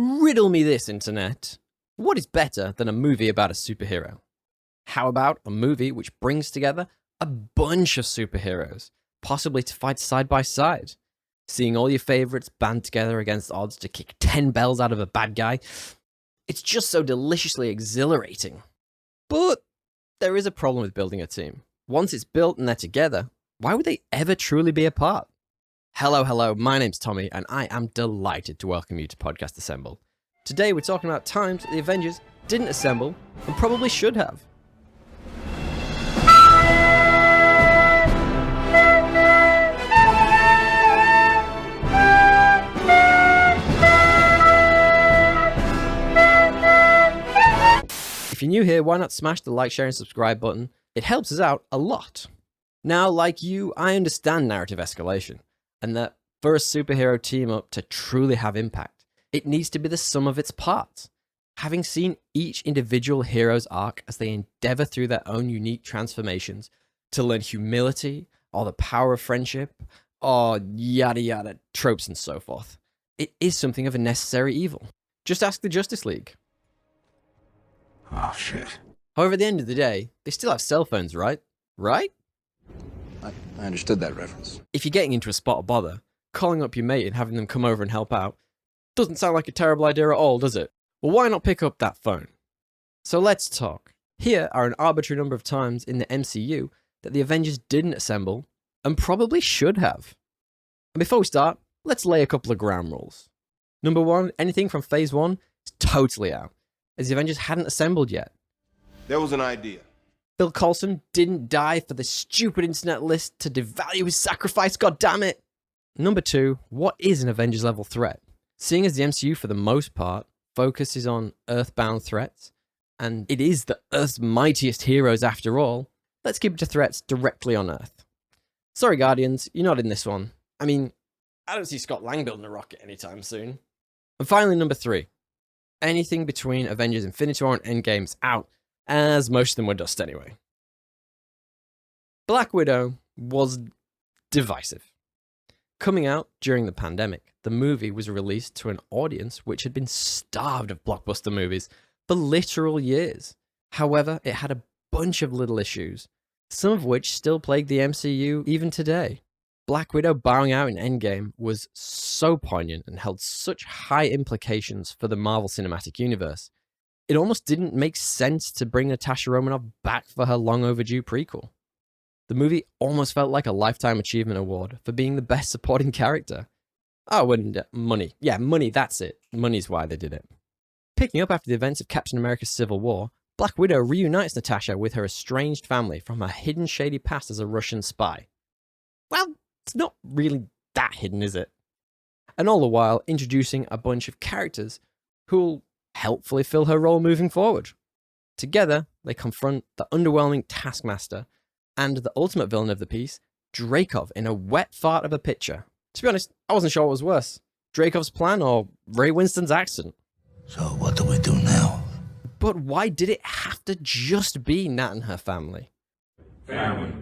Riddle me this, internet. What is better than a movie about a superhero? How about a movie which brings together a bunch of superheroes, possibly to fight side by side? Seeing all your favourites band together against odds to kick 10 bells out of a bad guy, it's just so deliciously exhilarating. But there is a problem with building a team. Once it's built and they're together, why would they ever truly be apart? Hello, my name's Tommy, and I am delighted to welcome you to Podcast Assemble. Today we're talking about times that the Avengers didn't assemble and probably should have. If you're new here, why not smash the like, share, and subscribe button? It helps us out a lot. Now, like you, I understand narrative escalation, and that for a superhero team up to truly have impact, it needs to be the sum of its parts. Having seen each individual hero's arc as they endeavor through their own unique transformations to learn humility, or the power of friendship, or yada yada tropes and so forth, it is something of a necessary evil. Just ask the Justice League. Oh, shit. However, at the end of the day, they still have cell phones, right? Right? I understood that reference. If you're getting into a spot of bother, calling up your mate and having them come over and help out doesn't sound like a terrible idea at all, does it? Well, why not pick up that phone? So let's talk. Here are an arbitrary number of times in the MCU that the Avengers didn't assemble and probably should have. And before we start, let's lay a couple of ground rules. Number one, anything from Phase 1 is totally out, as the Avengers hadn't assembled yet. There was an idea. Bill Coulson didn't die for the stupid internet list to devalue his sacrifice, goddammit! Number two, what is an Avengers level threat? Seeing as the MCU for the most part focuses on Earthbound threats, and it is the Earth's mightiest heroes after all, let's keep it to threats directly on Earth. Sorry Guardians, you're not in this one. I mean, I don't see Scott Lang building a rocket anytime soon. And finally, number three, anything between Avengers Infinity War and Endgame's out, as most of them were dust anyway. Black Widow was divisive. Coming out during the pandemic, the movie was released to an audience which had been starved of blockbuster movies for literal years. However, it had a bunch of little issues, some of which still plague the MCU even today. Black Widow bowing out in Endgame was so poignant and held such high implications for the Marvel Cinematic Universe. It almost didn't make sense to bring Natasha Romanoff back for her long overdue prequel. The movie almost felt like a Lifetime Achievement Award for being the best supporting character. Oh, and money. Yeah, money, that's it. Money's why they did it. Picking up after the events of Captain America's Civil War, Black Widow reunites Natasha with her estranged family from her hidden shady past as a Russian spy. Well, it's not really that hidden, is it? And all the while introducing a bunch of characters who'll helpfully fill her role moving forward. Together, they confront the underwhelming Taskmaster and the ultimate villain of the piece, Dreykov, in a wet fart of a picture. To be honest, I wasn't sure what was worse, Dreykov's plan or Ray Winston's accent. So what do we do now? But why did it have to just be Nat and her family? Family.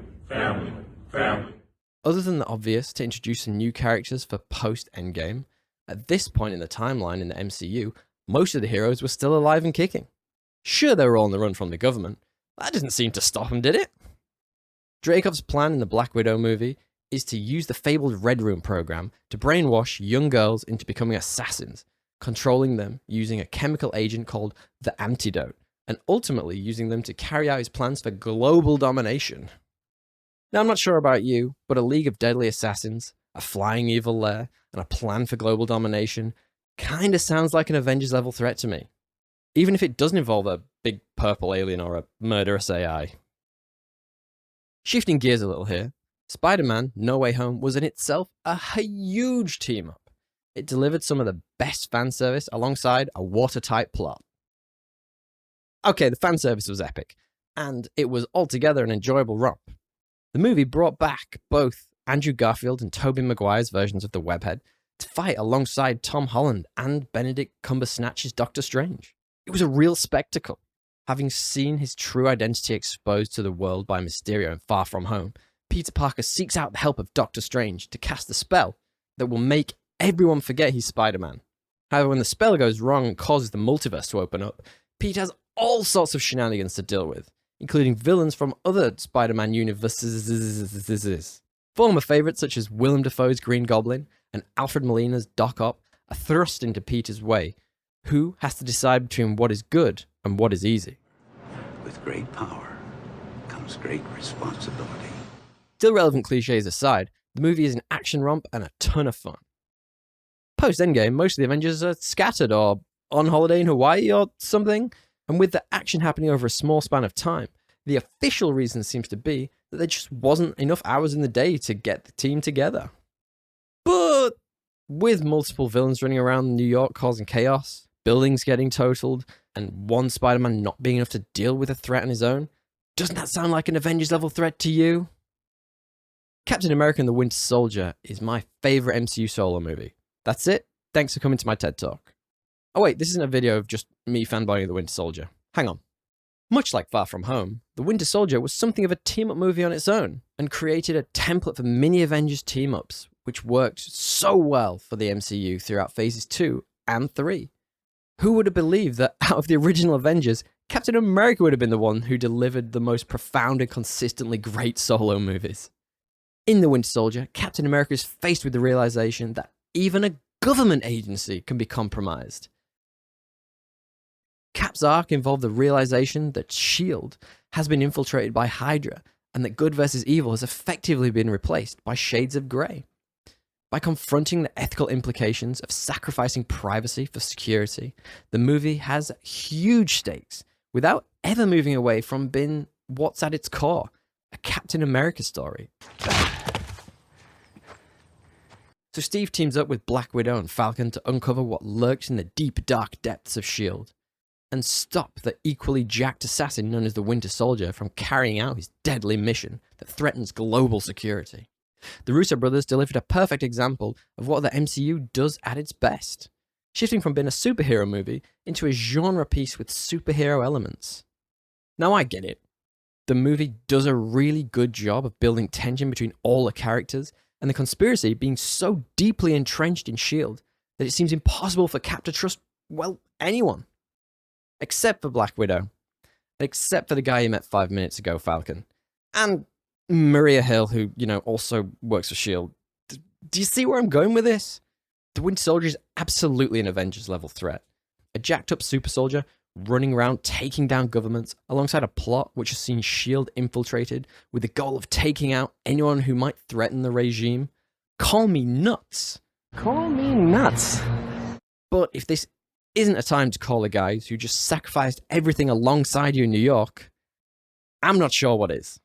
Other than the obvious to introduce some new characters for post-Endgame, at this point in the timeline in the MCU, most of the heroes were still alive and kicking. Sure, they were all on the run from the government. That didn't seem to stop them, did it? Dreykov's plan in the Black Widow movie is to use the fabled Red Room program to brainwash young girls into becoming assassins, controlling them using a chemical agent called the Antidote, and ultimately using them to carry out his plans for global domination. Now, I'm not sure about you, but a League of Deadly Assassins, a flying evil lair, and a plan for global domination kinda sounds like an Avengers level threat to me. Even if it doesn't involve a big purple alien or a murderous AI. Shifting gears a little here, Spider-Man No Way Home was in itself a huge team up. It delivered some of the best fan service alongside a watertight plot. Okay, the fan service was epic, and it was altogether an enjoyable romp. The movie brought back both Andrew Garfield and Tobey Maguire's versions of the Webhead to fight alongside Tom Holland and Benedict Cumberbatch's Doctor Strange. It was a real spectacle. Having seen his true identity exposed to the world by Mysterio in Far From Home, Peter Parker seeks out the help of Doctor Strange to cast a spell that will make everyone forget he's Spider-Man. However, when the spell goes wrong and causes the multiverse to open up, Pete has all sorts of shenanigans to deal with, including villains from other Spider-Man universes. Former favourites such as Willem Dafoe's Green Goblin and Alfred Molina's Doc Ock are thrust into Peter's way, who has to decide between what is good and what is easy. With great power comes great responsibility. Still relevant cliches aside, the movie is an action romp and a ton of fun. Post-Endgame, most of the Avengers are scattered or on holiday in Hawaii or something, and with the action happening over a small span of time, the official reason seems to be that there just wasn't enough hours in the day to get the team together. But with multiple villains running around New York causing chaos, buildings getting totaled, and one Spider-Man not being enough to deal with a threat on his own, doesn't that sound like an Avengers-level threat to you? Captain America and the Winter Soldier is my favourite MCU solo movie. That's it. Thanks for coming to my TED Talk. Oh wait, this isn't a video of just me fanboying the Winter Soldier. Hang on. Much like Far From Home, The Winter Soldier was something of a team-up movie on its own, and created a template for mini Avengers team-ups, which worked so well for the MCU throughout phases 2 and 3. Who would have believed that out of the original Avengers, Captain America would have been the one who delivered the most profound and consistently great solo movies? In The Winter Soldier, Captain America is faced with the realization that even a government agency can be compromised. Cap's arc involved the realization that S.H.I.E.L.D. has been infiltrated by Hydra, and that good versus evil has effectively been replaced by shades of grey. By confronting the ethical implications of sacrificing privacy for security, the movie has huge stakes without ever moving away from being what's at its core, a Captain America story. So Steve teams up with Black Widow and Falcon to uncover what lurks in the deep, dark depths of S.H.I.E.L.D. and stop the equally jacked assassin known as the Winter Soldier from carrying out his deadly mission that threatens global security. The Russo brothers delivered a perfect example of what the MCU does at its best, shifting from being a superhero movie into a genre piece with superhero elements. Now I get it. The movie does a really good job of building tension between all the characters, and the conspiracy being so deeply entrenched in S.H.I.E.L.D. that it seems impossible for Cap to trust, well, anyone. Except for Black Widow. Except for the guy you met 5 minutes ago, Falcon. And Maria Hill, who, also works for S.H.I.E.L.D. Do you see where I'm going with this? The Winter Soldier is absolutely an Avengers-level threat. A jacked-up super soldier running around taking down governments alongside a plot which has seen S.H.I.E.L.D. infiltrated with the goal of taking out anyone who might threaten the regime. Call me nuts. Call me nuts. But if this isn't a time to call the guys who just sacrificed everything alongside you in New York, I'm not sure what is.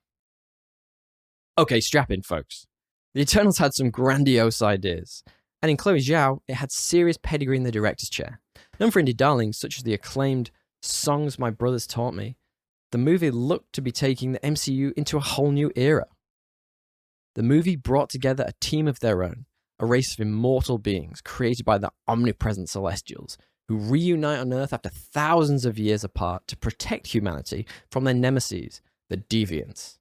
Okay, strap in, folks. The Eternals had some grandiose ideas, and in Chloe Zhao, it had serious pedigree in the director's chair. Known for indie darlings such as the acclaimed Songs My Brothers Taught Me, the movie looked to be taking the MCU into a whole new era. The movie brought together a team of their own, a race of immortal beings created by the omnipresent Celestials, who reunite on Earth after thousands of years apart to protect humanity from their nemesis, the Deviants.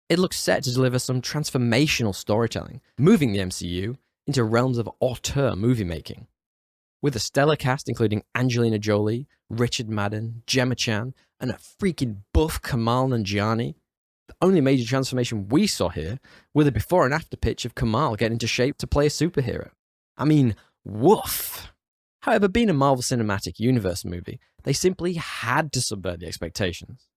It looks set to deliver some transformational storytelling, moving the MCU into realms of auteur movie making. With a stellar cast including Angelina Jolie, Richard Madden, Gemma Chan, and a freaking buff Kamal Nanjiani, the only major transformation we saw here were the before and after pitch of Kamal getting into shape to play a superhero. I mean, woof! However, being a Marvel Cinematic Universe movie, they simply had to subvert the expectations.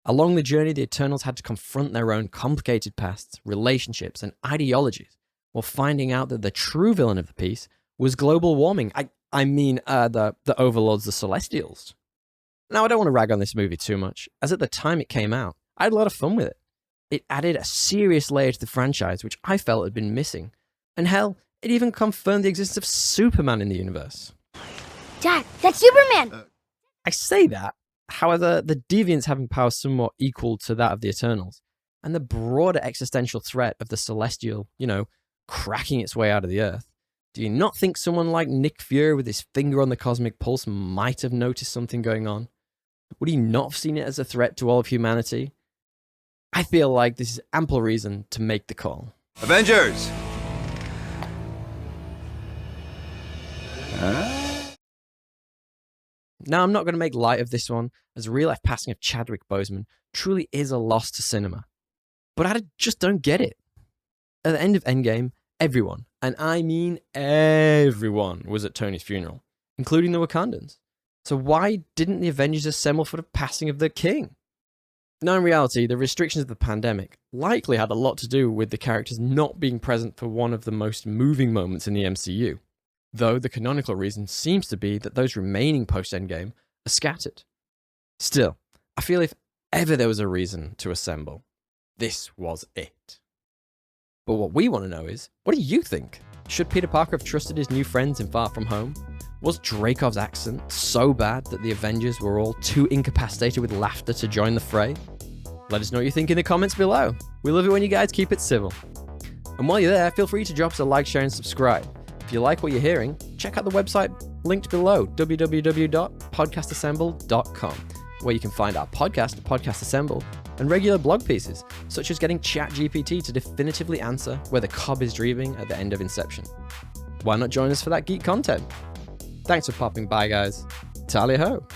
Along the journey, the Eternals had to confront their own complicated pasts, relationships, and ideologies, while finding out that the true villain of the piece was global warming. I mean, the overlords, the Celestials. Now, I don't want to rag on this movie too much, as at the time it came out, I had a lot of fun with it. It added a serious layer to the franchise, which I felt had been missing. And hell, it even confirmed the existence of Superman in the universe. Dad, that's Superman! I say that, however, the Deviants having powers somewhat equal to that of the Eternals, and the broader existential threat of the Celestial, cracking its way out of the Earth, do you not think someone like Nick Fury with his finger on the cosmic pulse might have noticed something going on? Would he not have seen it as a threat to all of humanity? I feel like this is ample reason to make the call. Avengers! Huh? Now, I'm not going to make light of this one, as the real-life passing of Chadwick Boseman truly is a loss to cinema. But I just don't get it. At the end of Endgame, everyone, and I mean everyone, was at Tony's funeral, including the Wakandans. So why didn't the Avengers assemble for the passing of the king? Now, in reality, the restrictions of the pandemic likely had a lot to do with the characters not being present for one of the most moving moments in the MCU, though the canonical reason seems to be that those remaining post-Endgame are scattered. Still, I feel if ever there was a reason to assemble, this was it. But what we want to know is, what do you think? Should Peter Parker have trusted his new friends in Far From Home? Was Dreykov's accent so bad that the Avengers were all too incapacitated with laughter to join the fray? Let us know what you think in the comments below. We love it when you guys keep it civil. And while you're there, feel free to drop us a like, share, and subscribe. If you like what you're hearing, check out the website linked below, www.podcastassemble.com, where you can find our podcast, Podcast Assemble, and regular blog pieces, such as getting ChatGPT to definitively answer where the cob is dreaming at the end of Inception. Why not join us for that geek content? Thanks for popping by, guys. Tally ho!